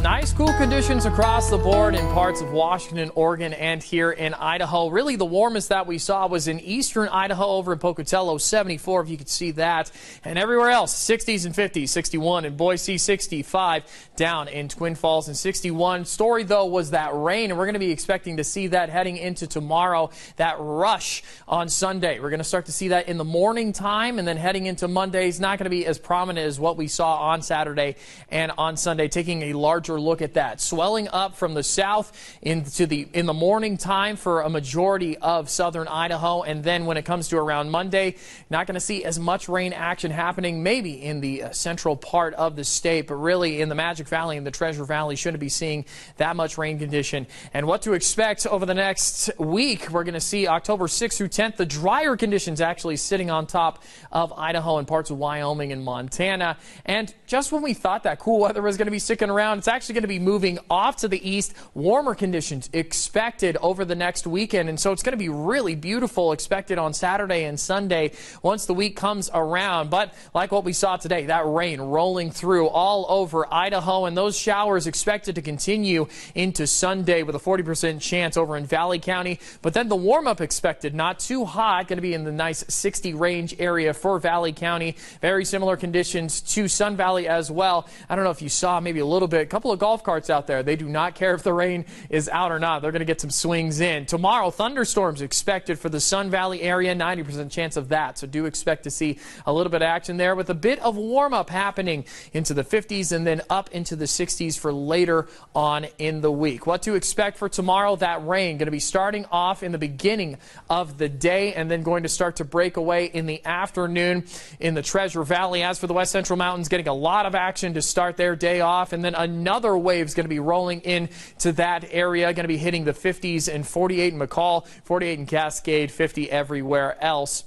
Nice cool conditions across the board in parts of Washington, Oregon, and here in Idaho. Really, the warmest that we saw was in eastern Idaho over in Pocatello, 74, if you could see that. And everywhere else, 60s and 50s, 61 in Boise, 65 down in Twin Falls, and 61. Story, though, was that rain, and we're going to be expecting to see that heading into tomorrow, that rush on Sunday. We're going to start to see that in the morning time, and then heading into Monday is not going to be as prominent as what we saw on Saturday and on Sunday. Taking a larger look at that, swelling up from the south in the morning time for a majority of southern Idaho, and then when it comes to around Monday, not going to see as much rain action happening maybe in the central part of the state, but really in the Magic Valley and the Treasure Valley shouldn't be seeing that much rain condition. And what to expect over the next week, we're going to see October 6th through 10th, the drier conditions actually sitting on top of Idaho and parts of Wyoming and Montana. And just when we thought that cool weather was going to be sticking around, it's actually going to be moving off to the east. Warmer conditions expected over the next weekend, and so it's going to be really beautiful expected on Saturday and Sunday once the week comes around. But like what we saw today, that rain rolling through all over Idaho, and those showers expected to continue into Sunday with a 40% chance over in Valley County. But then the warm-up expected, not too hot, going to be in the nice 60 range area for Valley County. Very similar conditions to Sun Valley as well. I don't know if you saw maybe a little bit, a couple of golf carts out there. They do not care if the rain is out or not. They're going to get some swings in. Tomorrow, thunderstorms expected for the Sun Valley area, 90% chance of that. So do expect to see a little bit of action there with a bit of warm-up happening into the 50s and then up into the 60s for later on in the week. What to expect for tomorrow? That rain going to be starting off in the beginning of the day and then going to start to break away in the afternoon in the Treasure Valley. As for the West Central Mountains, getting a lot of action to start their day off, and then another wave is going to be rolling into that area, going to be hitting the 50s and 48 in McCall, 48 in Cascade, 50 everywhere else.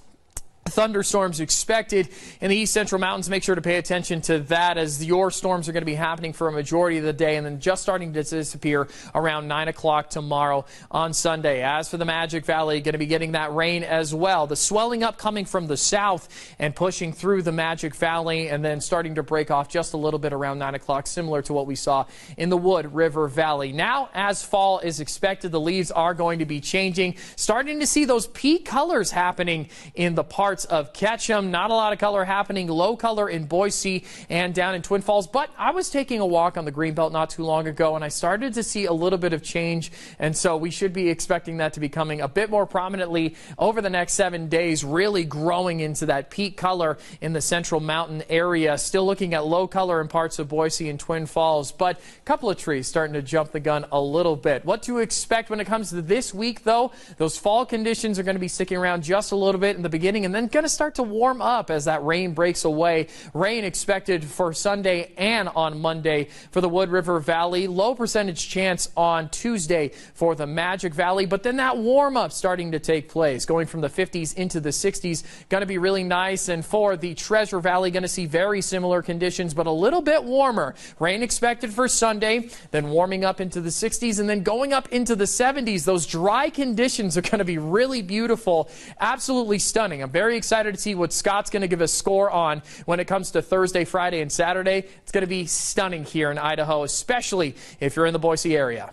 Thunderstorms expected in the east central mountains. Make sure to pay attention to that, as your storms are going to be happening for a majority of the day and then just starting to disappear around 9 o'clock tomorrow on Sunday. As for the Magic Valley, going to be getting that rain as well. The swelling up coming from the south and pushing through the Magic Valley and then starting to break off just a little bit around 9 o'clock, similar to what we saw in the Wood River Valley. Now, as fall is expected, the leaves are going to be changing. Starting to see those peak colors happening in the parts of Ketchum. Not a lot of color happening. Low color in Boise and down in Twin Falls. But I was taking a walk on the Greenbelt not too long ago, and I started to see a little bit of change. And so we should be expecting that to be coming a bit more prominently over the next 7 days, really growing into that peak color in the Central Mountain area. Still looking at low color in parts of Boise and Twin Falls, but a couple of trees starting to jump the gun a little bit. What to expect when it comes to this week, though? Those fall conditions are going to be sticking around just a little bit in the beginning, and then going to start to warm up as that rain breaks away. Rain expected for Sunday and on Monday for the Wood River Valley. Low percentage chance on Tuesday for the Magic Valley, but then that warm up starting to take place, going from the 50s into the 60s. Going to be really nice. And for the Treasure Valley, going to see very similar conditions, but a little bit warmer. Rain expected for Sunday, then warming up into the 60s and then going up into the 70s. Those dry conditions are going to be really beautiful, absolutely stunning. I'm very excited to see what Scott's going to give a score on when it comes to Thursday, Friday, and Saturday. It's going to be stunning here in Idaho, especially if you're in the Boise area.